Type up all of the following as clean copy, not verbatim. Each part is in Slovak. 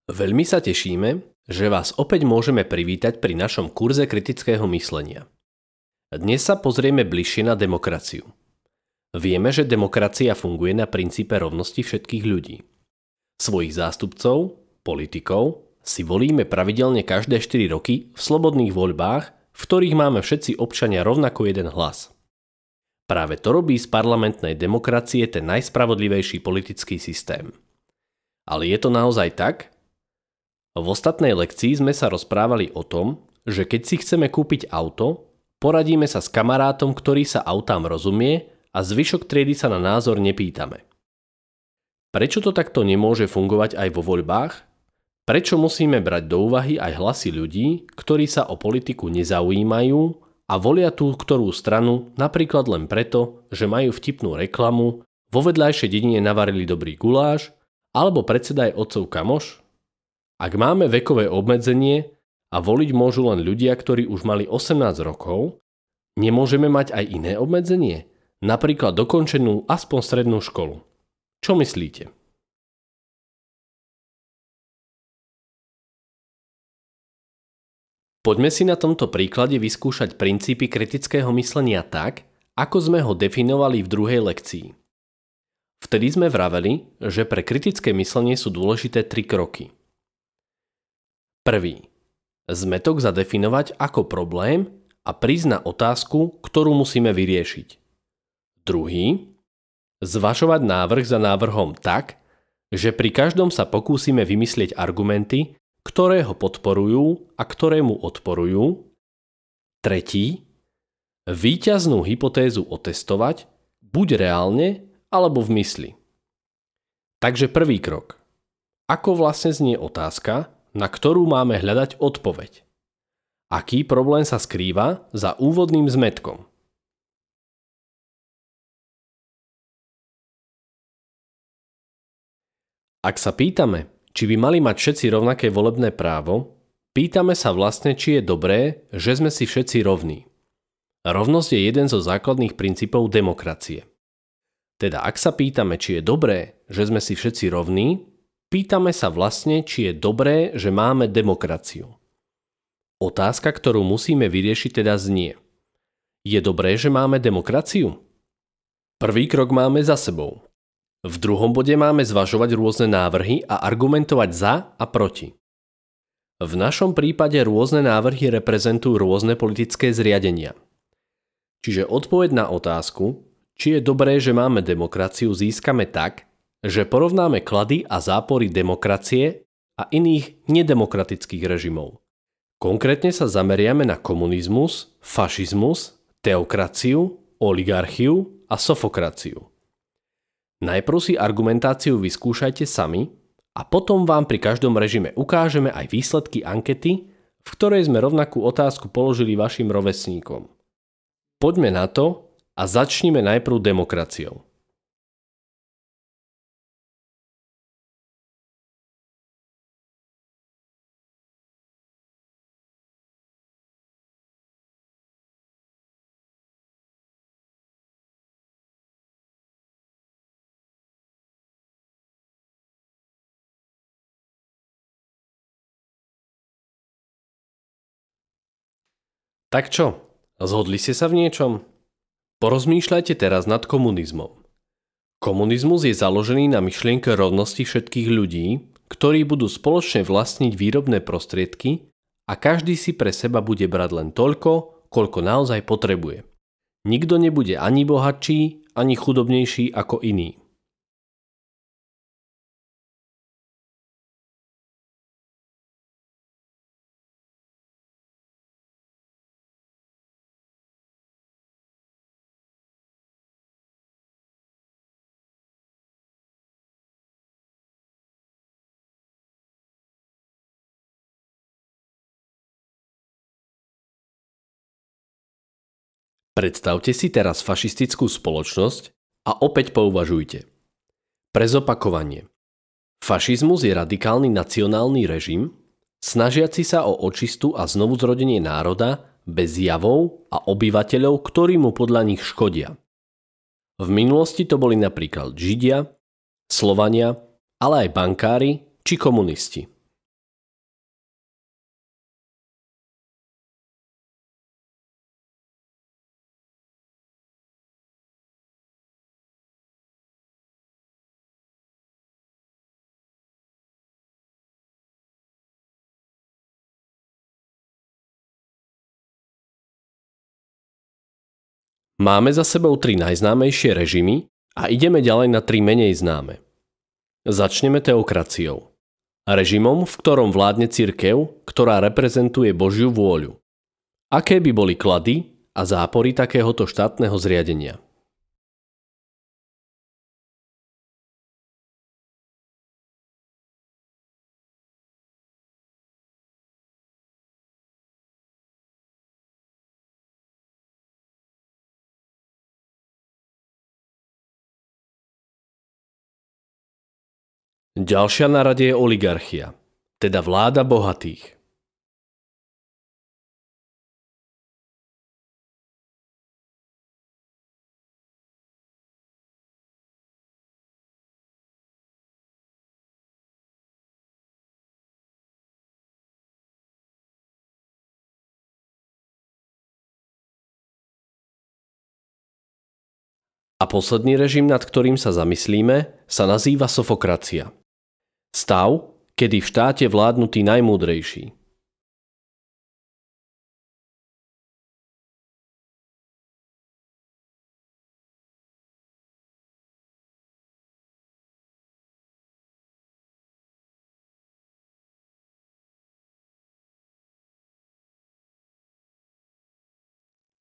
Veľmi sa tešíme, že vás opäť môžeme privítať pri našom kurze kritického myslenia. Dnes sa pozrieme bližšie na demokraciu. Vieme, že demokracia funguje na princípe rovnosti všetkých ľudí. Svojich zástupcov, politikov, si volíme pravidelne každé 4 roky v slobodných voľbách, v ktorých máme všetci občania rovnako jeden hlas. Práve to robí z parlamentnej demokracie ten najspravodlivejší politický systém. Ale je to naozaj tak? V ostatnej lekcii sme sa rozprávali o tom, že keď si chceme kúpiť auto, poradíme sa s kamarátom, ktorý sa autám rozumie a zvyšok triedy sa na názor nepýtame. Prečo to takto nemôže fungovať aj vo voľbách? Prečo musíme brať do úvahy aj hlasy ľudí, ktorí sa o politiku nezaujímajú a volia tú ktorú stranu napríklad len preto, že majú vtipnú reklamu, vo vedľajšej dedine navarili dobrý guláš alebo predseda je otcov kamoš? Ak máme vekové obmedzenie a voliť môžu len ľudia, ktorí už mali 18 rokov, nemôžeme mať aj iné obmedzenie? Napríklad dokončenú aspoň strednú školu. Čo myslíte? Poďme si na tomto príklade vyskúšať princípy kritického myslenia tak, ako sme ho definovali v druhej lekcii. Vtedy sme vraveli, že pre kritické myslenie sú dôležité 3 kroky. Prvý. Zmätok zadefinovať ako problém a prísť na otázku, ktorú musíme vyriešiť. Druhý. Zvažovať návrh za návrhom tak, že pri každom sa pokúsime vymyslieť argumenty, ktoré ho podporujú a ktoré mu odporujú. Tretí. Víťaznú hypotézu otestovať, buď reálne, alebo v mysli. Takže prvý krok. Ako vlastne znie otázka, na ktorú máme hľadať odpoveď? Aký problém sa skrýva za úvodným zmätkom? Ak sa pýtame, či by mali mať všetci rovnaké volebné právo, pýtame sa vlastne, či je dobré, že sme si všetci rovní. Rovnosť je jeden zo základných princípov demokracie. Teda ak sa pýtame, či je dobré, že sme si všetci rovní, pýtame sa vlastne, či je dobré, že máme demokraciu. Otázka, ktorú musíme vyriešiť teda znie. Je dobré, že máme demokraciu? Prvý krok máme za sebou. V druhom bode máme zvažovať rôzne návrhy a argumentovať za a proti. V našom prípade rôzne návrhy reprezentujú rôzne politické zriadenia. Čiže odpoveď na otázku, či je dobré, že máme demokraciu, získame tak, že porovnáme klady a zápory demokracie a iných nedemokratických režimov. Konkrétne sa zameriame na komunizmus, fašizmus, teokraciu, oligarchiu a sofokraciu. Najprv si argumentáciu vyskúšajte sami a potom vám pri každom režime ukážeme aj výsledky ankety, v ktorej sme rovnakú otázku položili vašim rovesníkom. Poďme na to a začnime najprv demokraciou. Tak čo? Zhodli ste sa v niečom? Porozmýšľajte teraz nad komunizmom. Komunizmus je založený na myšlienke rovnosti všetkých ľudí, ktorí budú spoločne vlastniť výrobné prostriedky a každý si pre seba bude brať len toľko, koľko naozaj potrebuje. Nikto nebude ani bohatší, ani chudobnejší ako iný. Predstavte si teraz fašistickú spoločnosť a opäť pouvažujte. Pre zopakovanie. Fašizmus je radikálny nacionálny režim, snažiaci sa o očistu a znovuzrodenie národa bez javov a obyvateľov, ktorí mu podľa nich škodia. V minulosti to boli napríklad Židia, Slovania, ale aj bankári či komunisti. Máme za sebou 3 najznámejšie režimy a ideme ďalej na 3 menej známe. Začneme teokraciou. Režimom, v ktorom vládne cirkev, ktorá reprezentuje Božiu vôľu. Aké by boli klady a zápory takéhoto štátneho zriadenia? Ďalšia na rade je oligarchia, teda vláda bohatých. A posledný režim, nad ktorým sa zamyslíme, sa nazýva sofokracia. Stav, kedy v štáte vládnu tí najmúdrejší.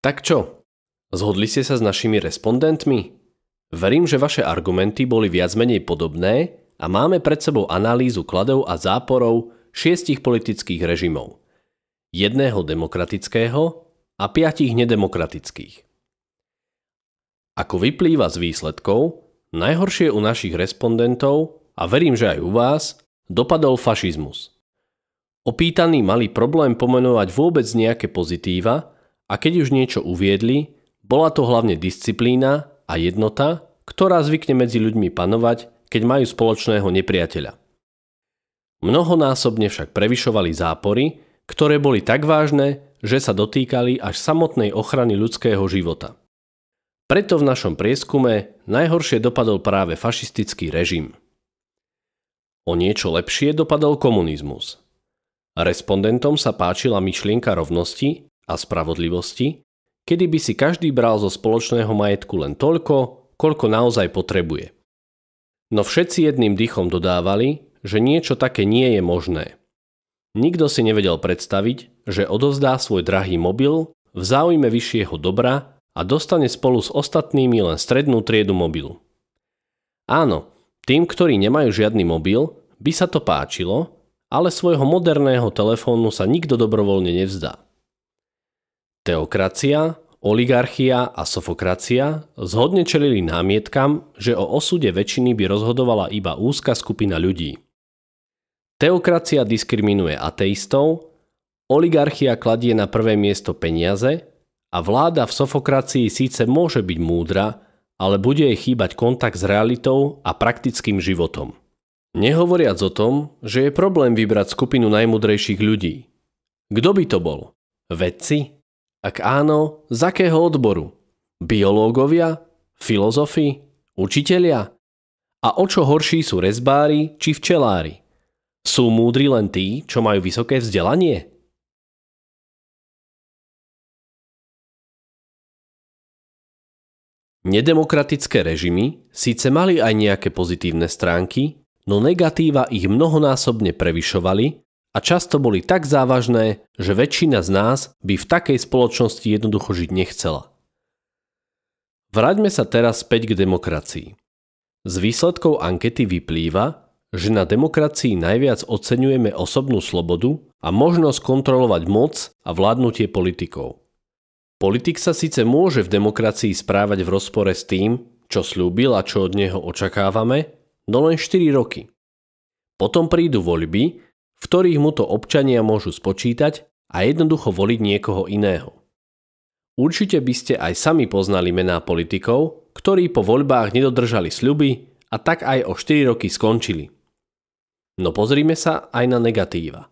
Tak čo? Zhodli ste sa s našimi respondentmi? Verím, že vaše argumenty boli viac menej podobné a máme pred sebou analýzu kladov a záporov 6 politických režimov. 1 demokratického a 5 nedemokratických. Ako vyplýva z výsledkov, najhoršie u našich respondentov, a verím, že aj u vás, dopadol fašizmus. Opýtaní mali problém pomenovať vôbec nejaké pozitíva a keď už niečo uviedli, bola to hlavne disciplína a jednota, ktorá zvykne medzi ľuďmi panovať, keď majú spoločného nepriateľa. Mnohonásobne však prevyšovali zápory, ktoré boli tak vážne, že sa dotýkali až samotnej ochrany ľudského života. Preto v našom prieskume najhoršie dopadol práve fašistický režim. O niečo lepšie dopadol komunizmus. Respondentom sa páčila myšlienka rovnosti a spravodlivosti, kedy by si každý bral zo spoločného majetku len toľko, koľko naozaj potrebuje. No všetci jedným dychom dodávali, že niečo také nie je možné. Nikto si nevedel predstaviť, že odovzdá svoj drahý mobil v záujme vyššieho dobra a dostane spolu s ostatnými len strednú triedu mobilu. Áno, tým, ktorí nemajú žiadny mobil, by sa to páčilo, ale svojho moderného telefónu sa nikto dobrovoľne nevzdá. Teokracia, oligarchia a sofokracia zhodne čelili námietkam, že o osude väčšiny by rozhodovala iba úzka skupina ľudí. Teokracia diskriminuje ateistov, oligarchia kladie na prvé miesto peniaze a vláda v sofokracii síce môže byť múdra, ale bude jej chýbať kontakt s realitou a praktickým životom. Nehovoriac o tom, že je problém vybrať skupinu najmúdrejších ľudí. Kto by to bol? Vedci? Ak áno, z akého odboru? Biológovia? Filozofi? Učitelia? A o čo horší sú rezbári či včelári? Sú múdri len tí, čo majú vysoké vzdelanie? Nedemokratické režimy síce mali aj nejaké pozitívne stránky, no negatíva ich mnohonásobne prevyšovali a často boli tak závažné, že väčšina z nás by v takej spoločnosti jednoducho žiť nechcela. Vráťme sa teraz späť k demokracii. Z výsledkov ankety vyplýva, že na demokracii najviac oceňujeme osobnú slobodu a možnosť kontrolovať moc a vládnutie politikov. Politik sa síce môže v demokracii správať v rozpore s tým, čo sľúbil a čo od neho očakávame, no len 4 roky. Potom prídu voľby, v ktorých mu to občania môžu spočítať a jednoducho voliť niekoho iného. Určite by ste aj sami poznali mená politikov, ktorí po voľbách nedodržali sľuby a tak aj o 4 roky skončili. No pozrime sa aj na negatíva.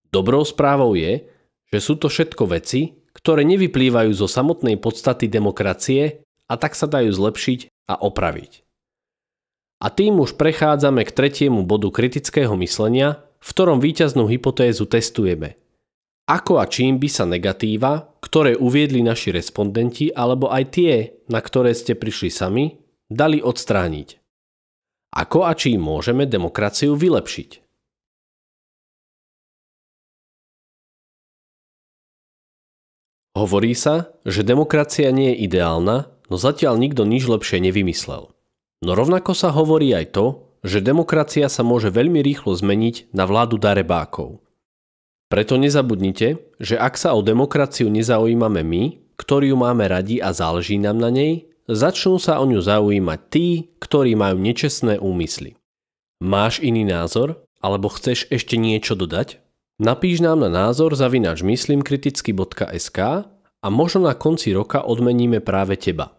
Dobrou správou je, že sú to všetko veci, ktoré nevyplývajú zo samotnej podstaty demokracie a tak sa dajú zlepšiť a opraviť. A tým už prechádzame k 3. bodu kritického myslenia, v ktorom víťaznú hypotézu testujeme. Ako a čím by sa negatíva, ktoré uviedli naši respondenti, alebo aj tie, na ktoré ste prišli sami, dali odstrániť? Ako a čím môžeme demokraciu vylepšiť? Hovorí sa, že demokracia nie je ideálna, no zatiaľ nikto nič lepšie nevymyslel. No rovnako sa hovorí aj to, že demokracia sa môže veľmi rýchlo zmeniť na vládu darebákov. Preto nezabudnite, že ak sa o demokraciu nezaujímame my, ktorí ju máme radi a záleží nám na nej, začnú sa o ňu zaujímať tí, ktorí majú nečestné úmysly. Máš iný názor? Alebo chceš ešte niečo dodať? Napíš nám na názor@myslimkriticky.sk a možno na konci roka odmeníme práve teba.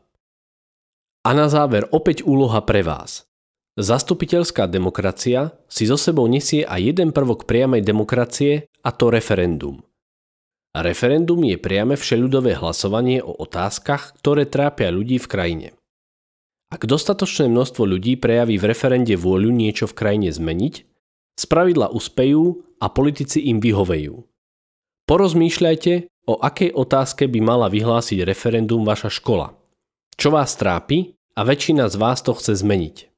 A na záver opäť úloha pre vás. Zastupiteľská demokracia si so sebou nesie aj jeden prvok priamej demokracie, a to referendum. Referendum je priame všeľudové hlasovanie o otázkach, ktoré trápia ľudí v krajine. Ak dostatočné množstvo ľudí prejaví v referende vôľu niečo v krajine zmeniť, spravidla uspejú a politici im vyhovejú. Porozmýšľajte, o akej otázke by mala vyhlásiť referendum vaša škola. Čo vás trápi a väčšina z vás to chce zmeniť.